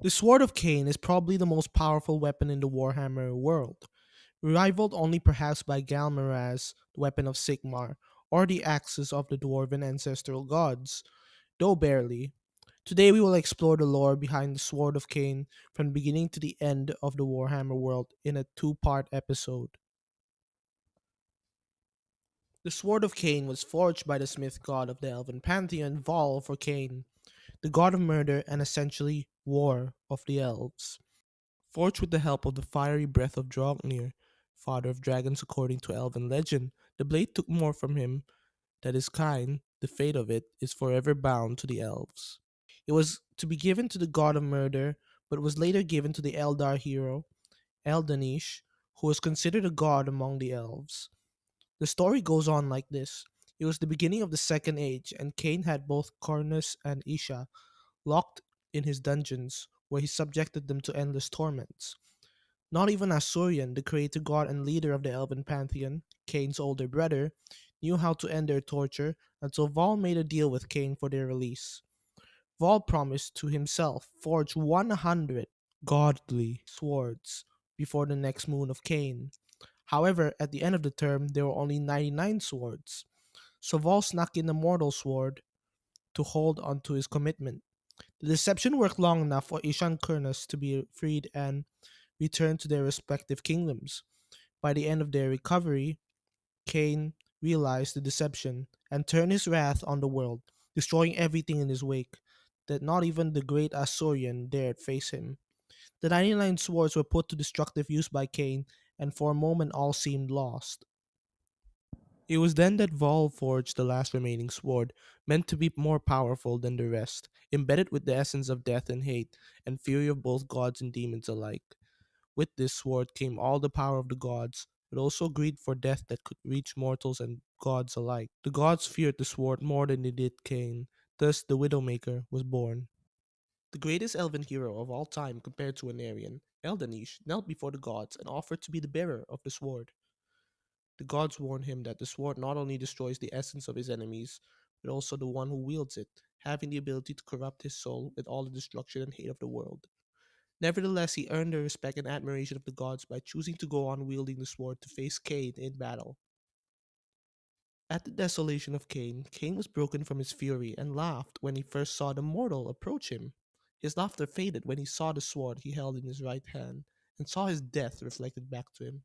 The Sword of Khaine is probably the most powerful weapon in the Warhammer world, rivaled only perhaps by Galmaraz, the weapon of Sigmar, or the axes of the dwarven ancestral gods, though barely. Today we will explore the lore behind the Sword of Khaine from the beginning to the end of the Warhammer world in a two-part episode. The Sword of Khaine was forged by the smith god of the elven pantheon Vaul for Khaine, the god of murder and essentially war of the elves. Forged with the help of the fiery breath of Draupnir, father of dragons according to elven legend, the blade took more from him that is kind, the fate of it is forever bound to the elves. It was to be given to the god of murder, but was later given to the Eldar hero, Eldanish, who was considered a god among the elves. The story goes on like this. It was the beginning of the Second Age, and Khaine had both Cornus and Isha locked in his dungeons, where he subjected them to endless torments. Not even Asurion, the creator god and leader of the elven pantheon, Khaine's older brother, knew how to end their torture until Vaul made a deal with Khaine for their release. Vaul promised to himself forge 100 godly swords before the next moon of Khaine. However, at the end of the term, there were only 99 swords, so Vaul snuck in a mortal sword to hold onto his commitment. The deception worked long enough for Ishan Kurnas to be freed and returned to their respective kingdoms. By the end of their recovery, Khaine realized the deception and turned his wrath on the world, destroying everything in his wake, that not even the great Asurian dared face him. The 99 swords were put to destructive use by Khaine, and for a moment all seemed lost. It was then that Vol forged the last remaining sword, meant to be more powerful than the rest, embedded with the essence of death and hate, and fury of both gods and demons alike. With this sword came all the power of the gods, but also greed for death that could reach mortals and gods alike. The gods feared the sword more than they did Khaine, thus the Widowmaker was born. The greatest elven hero of all time compared to an Aryan, Eldanish knelt before the gods and offered to be the bearer of the sword. The gods warned him that the sword not only destroys the essence of his enemies, but also the one who wields it, having the ability to corrupt his soul with all the destruction and hate of the world. Nevertheless, he earned the respect and admiration of the gods by choosing to go on wielding the sword to face Khaine in battle. At the desolation of Khaine was broken from his fury and laughed when he first saw the mortal approach him. His laughter faded when he saw the sword he held in his right hand and saw his death reflected back to him.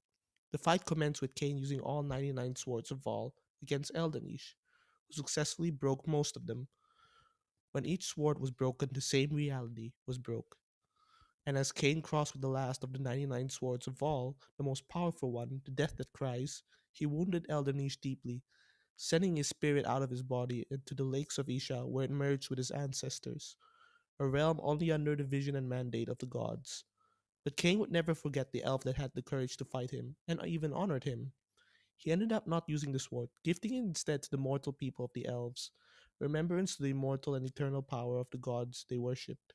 The fight commenced with Khaine using all 99 swords of Vaul against Eldanish, who successfully broke most of them. When each sword was broken, the same reality was broke. And as Khaine crossed with the last of the 99 swords of Vaul, the most powerful one, the Death that Cries, he wounded Eldanish deeply, sending his spirit out of his body into the lakes of Isha where it merged with his ancestors, a realm only under the vision and mandate of the gods. But Khaine would never forget the elf that had the courage to fight him, and even honored him. He ended up not using the sword, gifting it instead to the mortal people of the elves, remembrance to the immortal and eternal power of the gods they worshipped.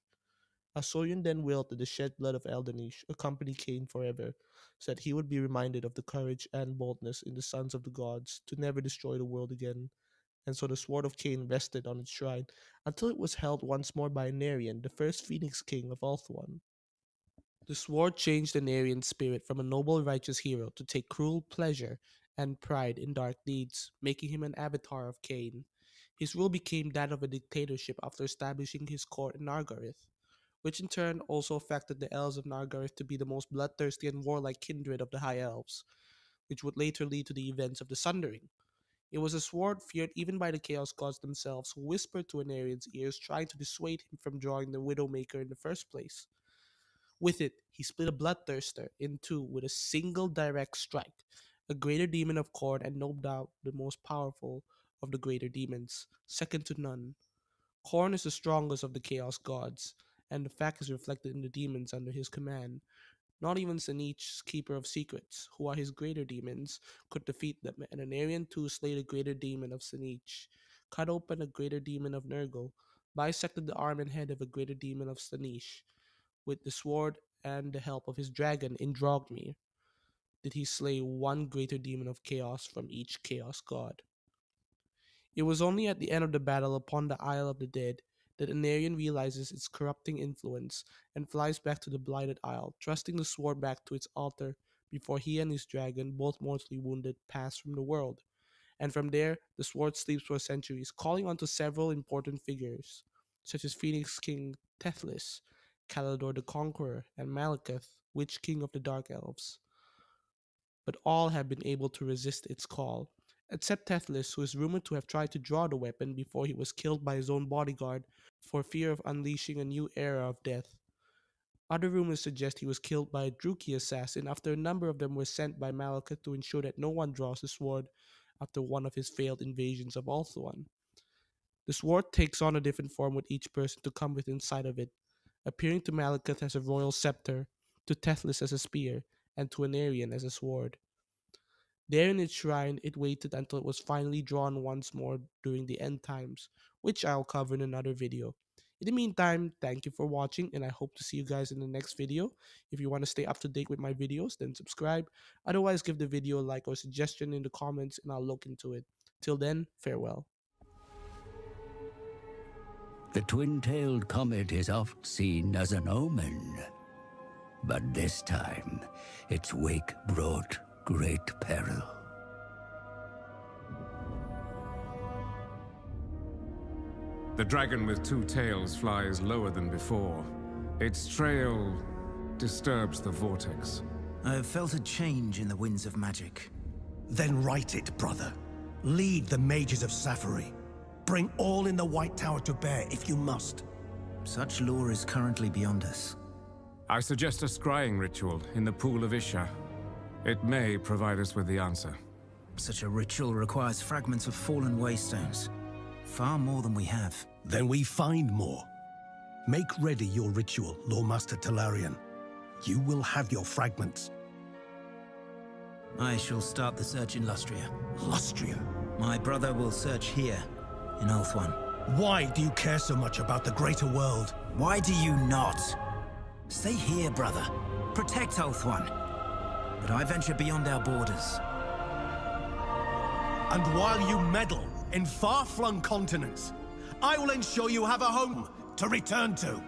Asorion then willed that the shed blood of Eldanish accompany Khaine forever, so that he would be reminded of the courage and boldness in the sons of the gods to never destroy the world again. And so the sword of Khaine rested on its shrine until it was held once more by Narian, the first Phoenix King of Ulthuan. The sword changed the Narian spirit from a noble righteous hero to take cruel pleasure and pride in dark deeds, making him an avatar of Khaine. His rule became that of a dictatorship after establishing his court in Nargareth, which in turn also affected the elves of Nargareth to be the most bloodthirsty and warlike kindred of the High Elves, which would later lead to the events of the Sundering. It was a sword feared even by the Chaos Gods themselves, who whispered to Anarian's ears, trying to dissuade him from drawing the Widowmaker in the first place. With it, he split a Bloodthirster in two with a single direct strike, a greater demon of Khorne and no doubt the most powerful of the greater demons, second to none. Khorne is the strongest of the Chaos Gods, and the fact is reflected in the demons under his command. Not even Sanich's Keeper of Secrets, who are his greater demons, could defeat them, and Anarian too slayed a greater demon of Sanich, cut open a greater demon of Nurgle, bisected the arm and head of a greater demon of Slaanesh. With the sword and the help of his dragon in Drogmir, did he slay one greater demon of chaos from each chaos god. It was only at the end of the battle upon the Isle of the Dead that Anarion realizes its corrupting influence and flies back to the Blighted Isle, trusting the sword back to its altar before he and his dragon, both mortally wounded, pass from the world. And from there, the sword sleeps for centuries, calling onto several important figures, such as Phoenix King Tethlis, Calador the Conqueror, and Malekith, Witch King of the Dark Elves. But all have been able to resist its call, except Tethlis, who is rumored to have tried to draw the weapon before he was killed by his own bodyguard for fear of unleashing a new era of death. Other rumors suggest he was killed by a Druki assassin after a number of them were sent by Malekith to ensure that no one draws the sword after one of his failed invasions of Ulthuan. The sword takes on a different form with each person to come within sight of it, appearing to Malekith as a royal scepter, to Tethlis as a spear, and to Anarion as a sword. There in its shrine, it waited until it was finally drawn once more during the end times, which I'll cover in another video. In the meantime, thank you for watching, and I hope to see you guys in the next video. If you want to stay up to date with my videos, then subscribe. Otherwise, give the video a like or suggestion in the comments, and I'll look into it. Till then, farewell. The twin-tailed comet is oft seen as an omen, but this time its wake brought great peril. The dragon with two tails flies lower than before. Its trail disturbs the vortex. I have felt a change in the winds of magic. Then write it, brother. Lead the mages of Safari. Bring all in the White Tower to bear if you must. Such lore is currently beyond us. I suggest a scrying ritual in the pool of Isha. It may provide us with the answer. Such a ritual requires fragments of fallen waystones. Far more than we have. Then we find more. Make ready your ritual, Loremaster Talarian. You will have your fragments. I shall start the search in Lustria. Lustria? My brother will search here, in Ulthuan. Why do you care so much about the greater world? Why do you not? Stay here, brother. Protect Ulthuan. But I venture beyond our borders. And while you meddle in far-flung continents, I will ensure you have a home to return to.